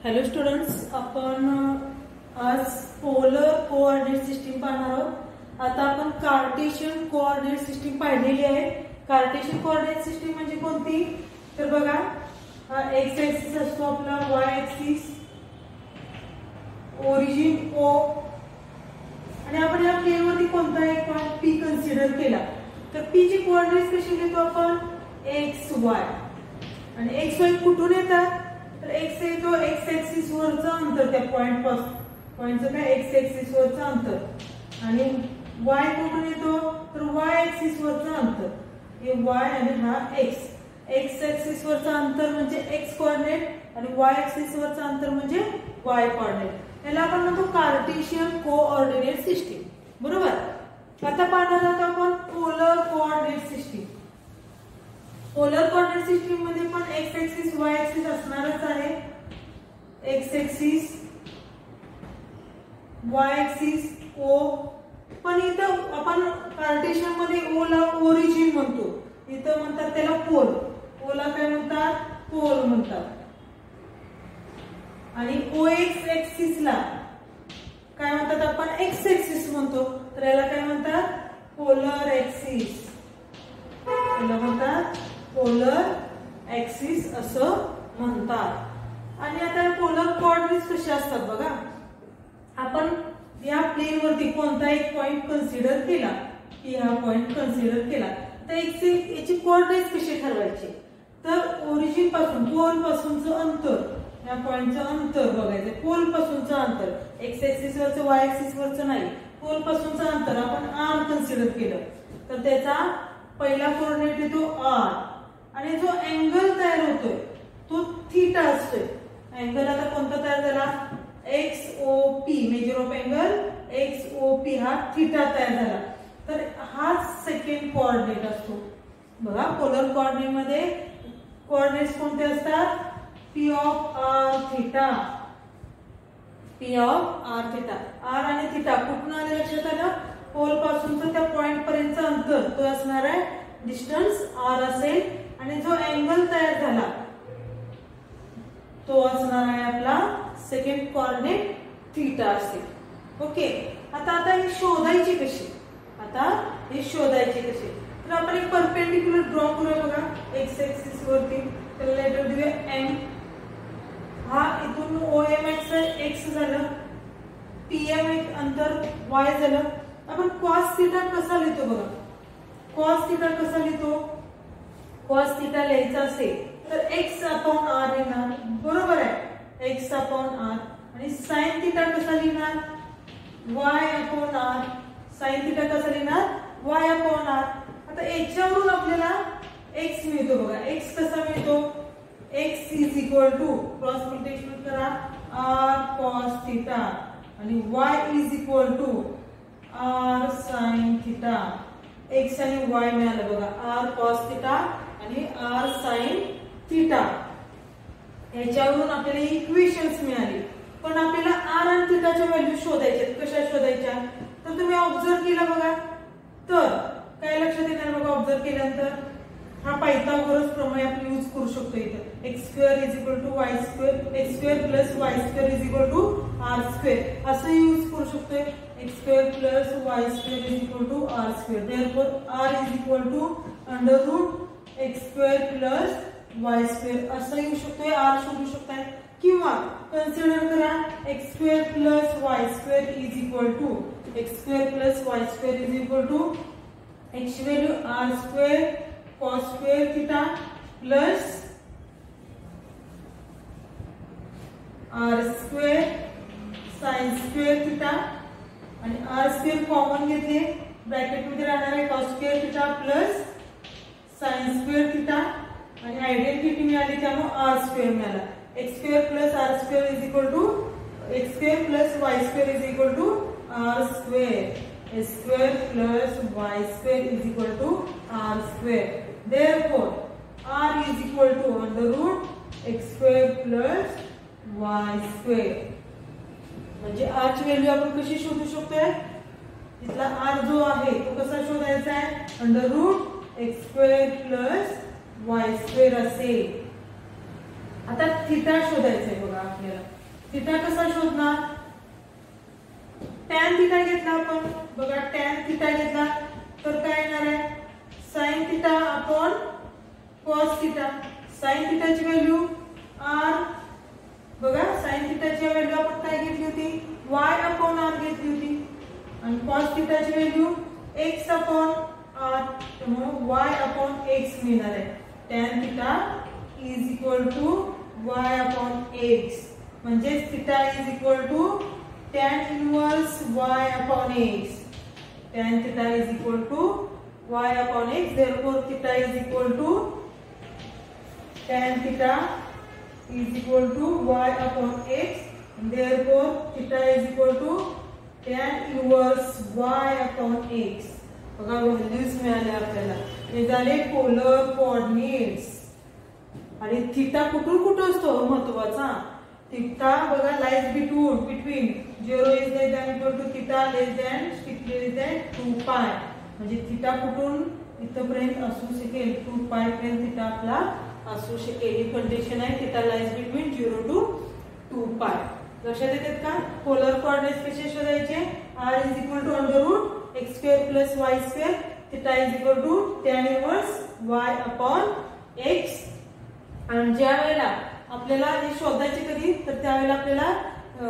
Hello students, आपण आज polar coordinate system पाहणार आहोत। आता आपण कार्टेशियन कोऑर्डिनेट सिस्टीम पाहिलेली आहे। कार्टेशियन कोऑर्डिनेट सिस्टीम म्हणजे कोणती तर बघा, एक्स ऍक्सिस असतो आपला, वाय ऍक्सिस, ओरिजिन ओ, आणि आपण या प्लेनवरती कोणता एक पॉइंट पी कन्सिडर केला तर पी ची कोऑर्डिनेट्स कशी घेतो आपण, एक्स वाय, आणि एक्स वाय कुठून येतात तर एक्स येतो एक्स ऍक्सिस वरचं अंतर, त्या पॉइंट पासून पॉइंटचं काय एक्स ऍक्सिस वरचं अंतर, आणि वाय कुठून येतो तर वाय ऍक्सिस वरचं अंतर, हे वाय आणि हा एक्स। एक्स ऍक्सिस वरचं अंतर म्हणजे एक्स कोऑर्डिनेट आणि वाय ऍक्सिस वरचं अंतर म्हणजे वाय कोऑर्डिनेट। याला आपण म्हणतो कार्टेशियन कोऑर्डिनेट सिस्टीम, बरोबर। आता पाहणार आहोत आपण polar coordinate system. Polar coordinate system मध्ये पण एक्स ऍक्सिस वाय ऍक्सिस असणारच आहे। एक्स ऍक्सिस वाय ऍक्सिस ओ, पण इथं आपण कार्टेशियन मध्ये ओ ला ओरिजिन म्हणतो, इथं म्हणतात त्याला पोल, ओ ला काय म्हणतात पोल म्हणतात, आणि ओ एक्स ऍक्सिस ला काय म्हणतात आपण एक्स ऍक्सिस म्हणतो, तर याला काय म्हणतात पोलर ऍक्सिस, याला म्हणतात पोलर ऍक्सिस असं म्हणतात। आणि आता पोलर कोऑर्डिनेट्स कसे असतात बघा, आपण या प्लेन वरती कोणता एक पॉइंट कन्सिडर केला की हा पॉइंट कन्सिडर केला तर याची कोऑर्डिनेट्स कसे ठरवायचे तर ओरिजिन पासून पोल पासूनचं अंतर, या पॉइंटचं अंतर बघायचं, पोल पासूनचं अंतर, एक्स ऍक्सिस वरचं वाय ऍक्सिस वरचं नाही, पोल पासूनचं अंतर आपण आर कन्सिडर केलं तर त्याचा पहिला कोऑर्डिनेट येतो आर, आणि जो अँगल तयार होतोय तो थीटा असतोय। अँगल आता कोणता तयार झाला, X O P, measure of angle X O P, हा थीटा तयार झाला, तर हा सेकंड कोऑर्डिनेट असतो। बघा पोलर कोऑर्डिनेट मध्ये कोऑर्डिनेट्स कोणते असतात, P of r theta, P of r theta, r आणि थीटा कुठून आले लक्षात आलं, पोल पासूनचं त्या पॉइंट पर्यंतचं अंतर तो असणार आहे डिस्टन्स आर असेल, आणि जो अँगल तयार झाला तो असणार आहे आपला सेकंड कोऑर्डिनेट थीटा असेल। ओके, आता हे शोधायचे कसे, आता हे शोधायचे कसे तर आपण एक परपेंडिक्युलर ड्रॉ करूया बघा एक्स ऍक्सिस वरती, तर लेटर देऊया एम, हा इथून ओ एम एक्स झालं, पी एम एक अंतर वाय झालं। आपण कॉस थीटा कसा लिहितो बघा, कॉस थीटा कसा लिहितो, कॉस थीटा लिहायचा असेल तर एक्स अपॉन आर लिहिणार, बरोबर आहे, एक्स अपॉन आर, आणि साइन थीटा कसा लिहिणार, y upon r, sine theta कसा लिहिणार वाय अपॉन आर। आता याच्यावरून आपल्याला एक्स मिळतो बघा, एक्स कसा मिळतो, x is equal to cross multiplication करा आर कॉस थीटा, आणि y is equal to r sine theta, x आणि वाय मिळालं बघा, आर कॉस थीटा आणि आर साइन थीटा। याच्यावरून आपल्याला इक्वेशन्स मिळाली, पण आपल्याला आर आणि थीटाच्या व्हॅल्यू शोधायच्या, कशा शोधायच्या तर तुम्ही ऑब्झर्व केला बघा, तर काय लक्षात येणार बघा, ऑब्झर्व केल्यानंतर हा पायथागोरस प्रमेय आपण यूज करू शकतो इथे, x square is equal to y square, x square plus Y square is equal to r square असं यूज करू शकतोय, x square plus Y square is equal to r square, therefore r is equal to under root x square plus Y square असं येऊ शकतोय, r शोधू शकताय, किंवा consider करा x square plus Y square is equal to x square plus Y square is equal to x value r square cos square theta plus r square sine square theta, आणि r square common घेतले, bracket मध्ये राहणार आहे cos square theta plus sine square theta, आणि identity मिळाली त्यामुळे r square मिळाला, x square plus r square is equal to x square plus Y square is equal to r square, x square plus Y square is equal to r square, therefore r is equal to under root x square plus Y square. म्हणजे R ची value आपण कशी शोधू शकतोय, तिथला R जो आहे तो कसा शोधायचा आहे, under root x square plus Y square असेल। आता थीटा शोधायचा आहे बघा आपल्याला, थिटा कसा शोधणार? टॅन थिटा घेतला आपण बघा, टॅन थिटा घेतला तर काय येणार आहे? Sine theta upon cos theta. Sine थिटाची व्हॅल्यू r बघा, साइन थिटाची व्हॅल्यू आपण काय घेतली होती? y अपॉन r घेतली होती आणि कॉस थिटाची व्हॅल्यू x अपॉन r, त्यामुळे y अपॉन x मिळणार आहे. Tan theta is equal to y upon x, म्हणजे theta is equal to tan inverse y upon x. tan theta is equal to y upon x, therefore theta is equal to tan theta is equal to y upon x, and therefore theta is equal to tan inverse y upon x. बघा values मिळाले आपल्याला. हे झाले polar coordinates. आणि theta कुठून कुठे असतो महत्वाचा? थिटा बघा lies between 0 is less than equal to theta less than strictly less than 2 pi. म्हणजे थिटा कुठून इथपर्यंत असू शकेल? 2 पाय पर्यंत थिटा आपला असू शकेल. ही कंडिशन आहे. थिटा लाइज बिटवीन 0 टू 2 पाय. लक्षात येतात का? पोलर कोऑर्डिनेट्स कसे शोधायचे? r is equal to under root x square plus y square. Theta is equal to tan inverse y upon x. आणि ज्या वेळेला आपल्याला हे शोधायचे कधी, तर त्यावेळेला आपल्याला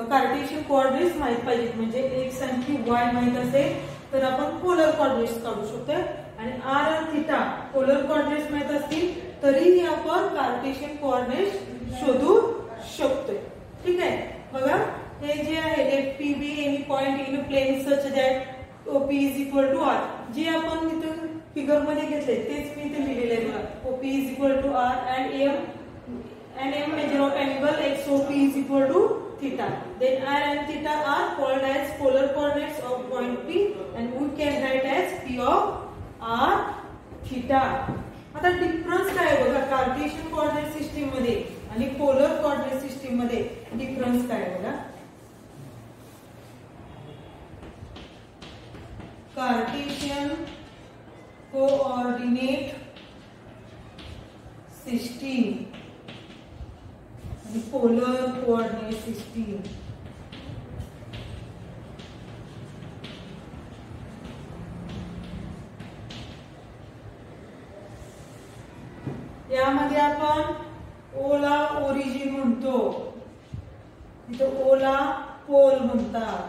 कार्टेशियन कोऑर्डिनेट्स माहित पाहिजेत. म्हणजे x आणि y माहित असेल तर आपण पोलर कोऑर्डिनेट्स काढू शकतो. आणि r आणि थिटा पोलर कोऑर्डिनेट्स माहित असतील तरीही आपण कार्टेशियन कोऑर्डिनेट्स शोधू शकतो. ठीक आहे. बघा हे जे आहे let P be any point in plane such that OP is equal to r. जे आपण इथे फिगर मध्ये घेतले तेच मी इथे लिहिलेले आहे. बघा OP is equal to r and m measure of angle XOP is equal to theta. Then r and theta are called as polar coordinates of point P, and we can write as P of r theta. आता difference काय आहे बघा Cartesian coordinate system मध्ये आणि polar coordinate system मध्ये difference काय आहे बघा. Cartesian coordinate system polar coordinate system. यामध्ये आपण O ला ओरिजिन म्हणतो, तिथे O ला पोल म्हणतात.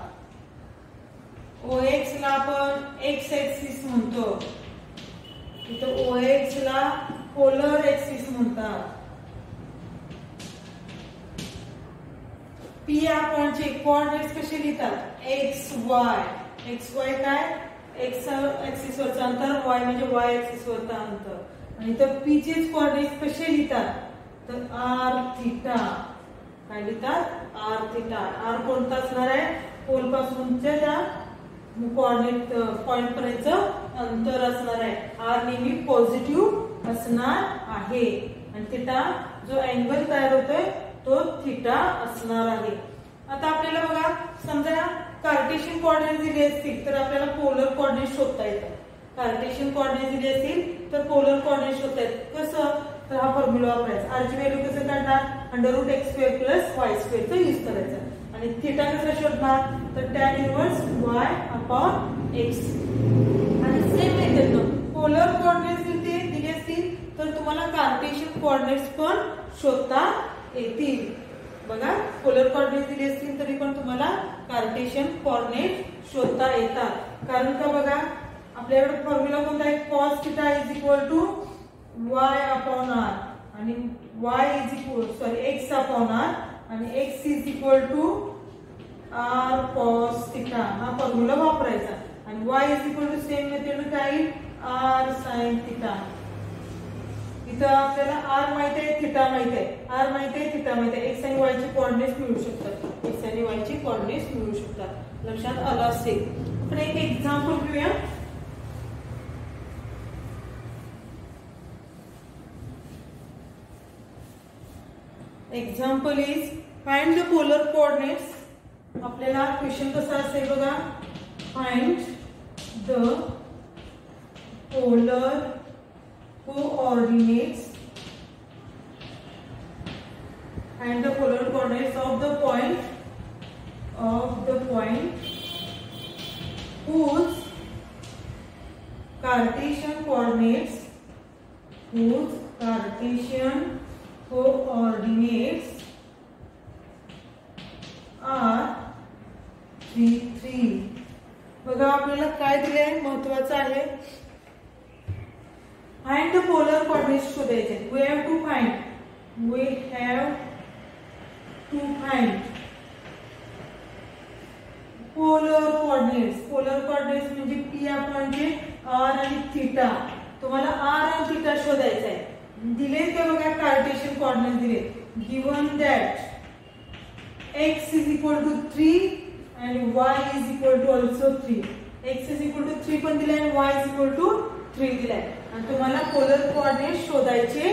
OX ला आपण एक्स ऍक्सिस म्हणतो, तिथे OX ला पोलर ऍक्सिस म्हणतात. P या पॉइंटचे कोऑर्डिनेट्स कसे लिहितात? XY काय? X ऍक्सिस वरचा अंतर, Y म्हणजे Y ऍक्सिस वरचा अंतर. आणि तर P चे कोऑर्डिनेट्स कसे लिहितात? तर r थीटा. काय लिहितात? r theta. r कोणता असणार आहे? पोल पासूनच्या त्या कोऑर्डिनेट पॉइंट पर्यंत अंतर असणार आहे. r नेहमी पॉझिटिव्ह असणार आहे. आणि थीटा जो अँगल तयार होतोय तो थीटा असणार आहे. आता आपल्याला बघा समजा कार्टेशियन कोऑर्डिनेट दिले असतील तर आपल्याला पोलर कोऑर्डिनेट शोधता येतात. कार्टेशियन कोऑर्डिनेट दिले असतील तर पोलर कोऑर्डिनेट शोधता येतात. कसं? तर हा फॉर्म्युला वापरायचा. r ची व्हॅल्यू कसं काढणार? Under root x square plus y square चा यूज करायचा. आणि थीटा कसं शोधणार? तर tan inverse y upon x. आणि सेम मेथडनं पोलर कोऑर्डिनेट्स दिले असतील तर तुम्हाला कार्टेशियन कोऑर्डिनेट्स पण शोधता येतील. बघा पोलर कोऑर्डिनेट दिले असतील तरी पण तुम्हाला कार्टेशियन कोऑर्डिनेट शोधता येतात. कारण का बघा आपल्याकडे फॉर्म्युला कोणता आहे? cos θ is equal to y upon r आणि y is equal x upon r आणि x is equal to r cos θ. हा फॉर्म्युला वापरायचा. आणि y is equal to same method काय? r sin θ. इथं आपल्याला r माहित आहे, थीटा माहित आहे. r माहित आहे, थीटा माहित आहे. x आणि y चे कोऑर्डिनेट्स मिळू शकतात. x आणि y चे कोऑर्डिनेट्स मिळू शकतात. लक्षात आलं असेल. आपण एक एक्झाम्पल घेऊया. Example is find the polar coordinates. आपल्याला क्वेश्चन कसा असेल बघा. Find the polar coordinates and the polar coordinates of the point whose Cartesian coordinates are 3 3. बघा आपल्याला काय दिले आहे, महत्वाचं आहे. फाइंड द पोलर कोऑर्डिनेट्स शोधायचे. we have to find polar coordinates म्हणजे p अपॉन जे r आणि थीटा. तुम्हाला r आणि थीटा शोधायचा आहे. दिले ते बघा कार्टेशियन कोऑर्डिनेट दिले. Given that x is equal to 3 and y is equal to also 3. x is equal to 3 पण दिलाय आणि y is equal to 3 दिलाय आणि तुम्हाला पोलर कोऑर्डिनेट शोधायचे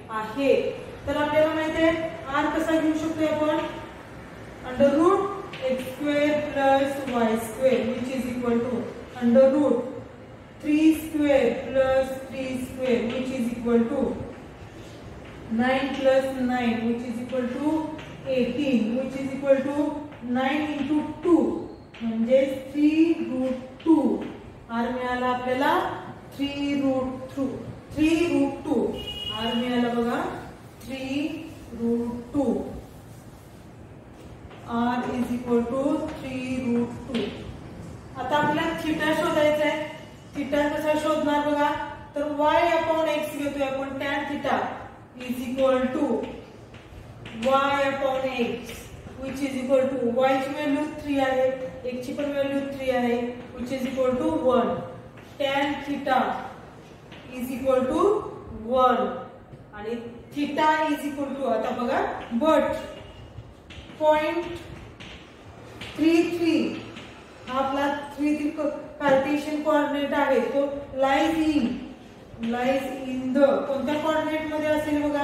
आहे. तर आपल्याला माहिती आहे r कसा घेऊ शकतो आपण, under root x square plus y square which is equal to under root 3 square plus 3 square which is equal to 9 plus 9 which is equal to 18 which is equal to 9 into 2 म्हणजे 3√2. r मिळाला आपल्याला 3√2. r मिळाला बघा 3√2. r is equal to 3√2. आता आपल्याला theta शोधायचा आहे. Theta कसा शोधणार बघा, तर y अपॉन x घेतोय आपण. tan theta is equal to y upon x which is equal to y ची व्हॅल्यू 3 आहे, x ची पण व्हॅल्यू 3 आहे which is equal to 1. tan theta is equal to 1 आणि theta is equal to आता बघा but point 3 हा आपला 3 कार्टेशियन कोऑर्डिनेट आहे. तो लाइज इन द कोणत्या कोऑर्डिनेट मध्ये असेल बघा,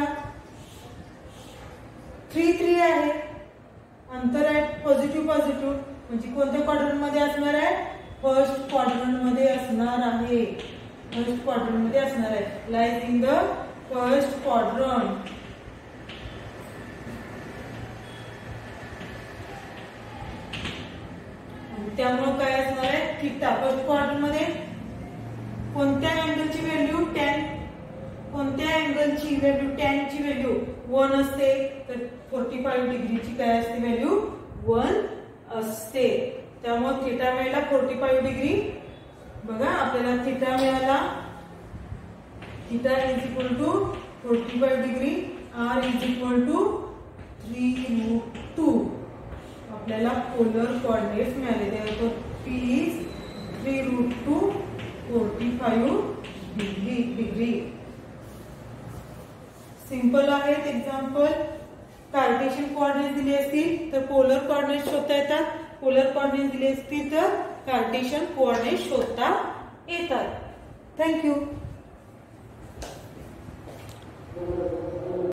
3 आहे. अंतर आहे पॉझिटिव्ह म्हणजे कोणत्या क्वाड्रंट मध्ये असणार आहे, फर्स्ट क्वाड्रंट मध्ये असणार आहे. Lies in the first quadrant. त्यामुळे काय असणार आहे, थीटा फर्स्ट क्वाड्रंट मध्ये कोणत्या अँगलची व्हॅल्यू tan ची व्हॅल्यू 1 असते, तर 45 डिग्रीची काय असते व्हॅल्यू 1 असते. त्यामुळे थीटा मिळाला 45 डिग्री. बघा आपल्याला थीटा मिळाला. Theta is equal to 45 degree. r is equal to 3√2. आपल्याला पोलर कोऑर्डिनेट्स मिळाले. त्यानंतर p इज 3√2 45 डिग्री. सिंपल आहेत एक्झाम्पल. कार्टेशियन कोऑर्डिनेट दिले असतील तर पोलर कोऑर्डिनेट शोधता येतात. पोलर कोऑर्डिनेट दिले असतील तर कार्टेशियन कोऑर्डिनेट शोधता येतात. थँक्यू.